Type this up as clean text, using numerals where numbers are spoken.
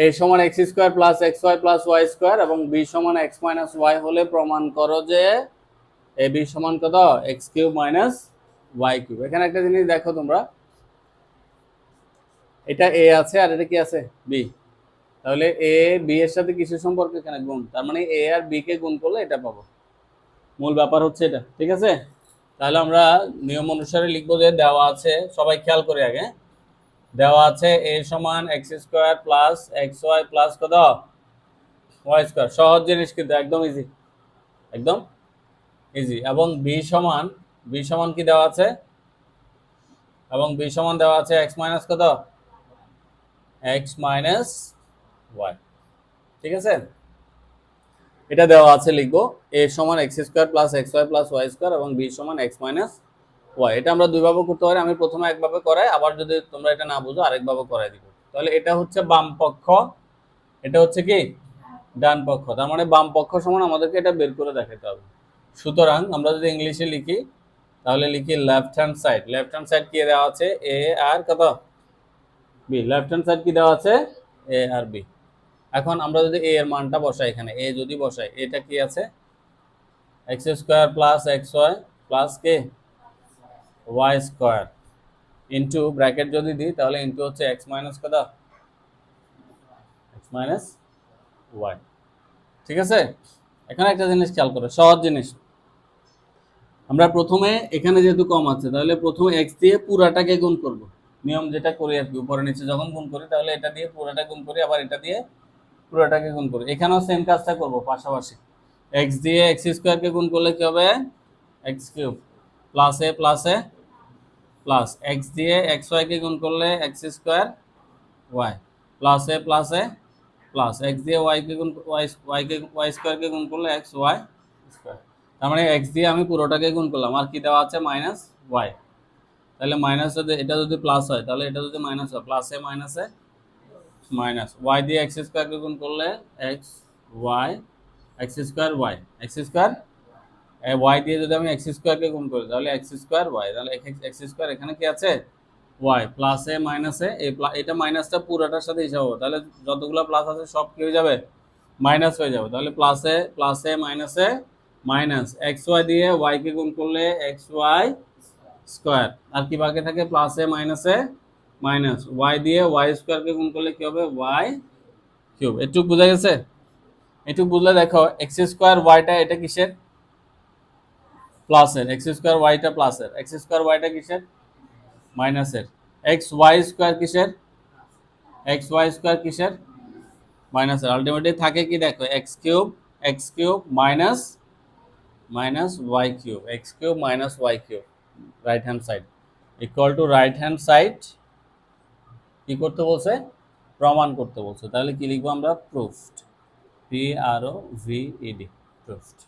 a সমান x square plus xy plus y square এবং b সমান x মাইনাস y হলে প্রমাণ করো যে a b সমান কত x cube minus y cube. এখানে একটা জিনিস দেখো তোমরা, এটা a আছে আর এটা কি আছে b, তাহলে a b এর সাথে কিসের সম্পর্ক এখানে গুণ, তার মানে a আর b কে গুণ করলে এটা পাবো। মূল ব্যাপার হচ্ছে এটা, ঠিক আছে। তাহলে আমরা নিয়ম অনুসারে লিখবো যে দেওয়া আছে, সবাই খেয়াল করে আগে, দেওয়া আছে a সমান x square plus xy plus কত y স্কয়ার, সহজ জিনিস কিন্তু একদম ইজি, একদম ইজি। এবং b সমান কি দেওয়া আছে, এবং b সমান দেওয়া আছে x মাইনাস কত x মাইনাস y, ঠিক আছে। এটা দেওয়া আছে, লিখবো a সমান x square plus xy plus y square এবং b সমান x মাইনাস y। এটা আমরা দুইভাবে করতে পারি, আমি প্রথমে একভাবে করাই, আবার যদি তোমরা এটা না বুঝো আরেকভাবে করাই দিব। তাহলে এটা হচ্ছে বাম পক্ষ, এটা হচ্ছে কি ডান পক্ষ, তার মানে বাম পক্ষ সমান আমাদেরকে এটা বের করে দেখাতে হবে। সুতরাং আমরা যদি ইংলিশে লিখি তাহলে লিখি left hand side, left hand side কি দেওয়া আছে a আর কত b, লেফট হ্যান্ড সাইড কি দেওয়া আছে a আর b। এখন আমরা যদি a এর মানটা বসাই, এখানে a যদি বসাই, এটা কি আছে x square plus xy plus কে y স্কয়ার ইনটু ব্র্যাকেট যদি দিই তাহলে ইনটু হচ্ছে x মাইনাস কত x মাইনাস y, ঠিক আছে। এখানে একটা জিনিস খেয়াল করো, সহজ জিনিস, আমরা প্রথমে এখানে যেহেতু কম আছে তাহলে প্রথমে x দিয়ে পুরাটাকে গুণ করব, নিয়ম যেটা করি আর কি, উপরে নিচে যখন গুণ করি তাহলে এটা দিয়ে পুরাটা গুণ করি, আবার এটা দিয়ে পুরোটাকে গুণ করি। এখানেও সেম কাজটা করব পাশাপাশি, x দিয়ে x স্কয়ার কে গুণ করলে কি হবে x cube plus a plus x দিয়ে xy কে গুণ করলে x square y plus a plus x দিয়ে y কে গুণ y কে y স্কয়ার কে গুণ করলে x y স্কয়ার, তার মানে x দিয়ে আমি পুরোটাকে গুণ করলাম, আর কি দেওয়া আছে মাইনাস y। তাহলে মাইনাস যদি এটা যদি প্লাস হয় তাহলে এটা যদি মাইনাস হয়, প্লাস a মাইনাস y দিয়ে x স্কয়ার কে গুণ করলে x y x square y দিয়ে যদি আমি x স্কয়ার কে গুণ করি তাহলে x স্কয়ার y, তাহলে x স্কয়ার এখানে কি আছে y plus a minus a, এটা মাইনাসটা পুরোটার সাথে হিসাব হবে, তাহলে যতগুলো প্লাস আছে সব কি হয়ে যাবে মাইনাস হয়ে যাবে। তাহলে প্লাস a মাইনাস xy দিয়ে y কে গুণ করলে xy স্কয়ার, আর কি বাকি থাকে প্লাস a মাইনাস y দিয়ে y স্কয়ার কে গুণ করলে কি হবে y কিউব। একটু বোঝা গেছে? একটু বুঝলে দেখো x স্কয়ার yটা এটা কিসের প্লাসের, x স্কয়ার yটা প্লাসের, x স্কয়ার yটা কিসের মাইনাসের, x y স্কয়ার কিসের মাইনাসের, আলটিমেটলি থাকে কি দেখো x cube minus y cube, x cube minus y cube right hand side equal to right hand side কি করতে বলছে প্রমাণ করতে বলছে। তাহলে কি লিখবো আমরা প্রুফড, PROVED, প্রুফড।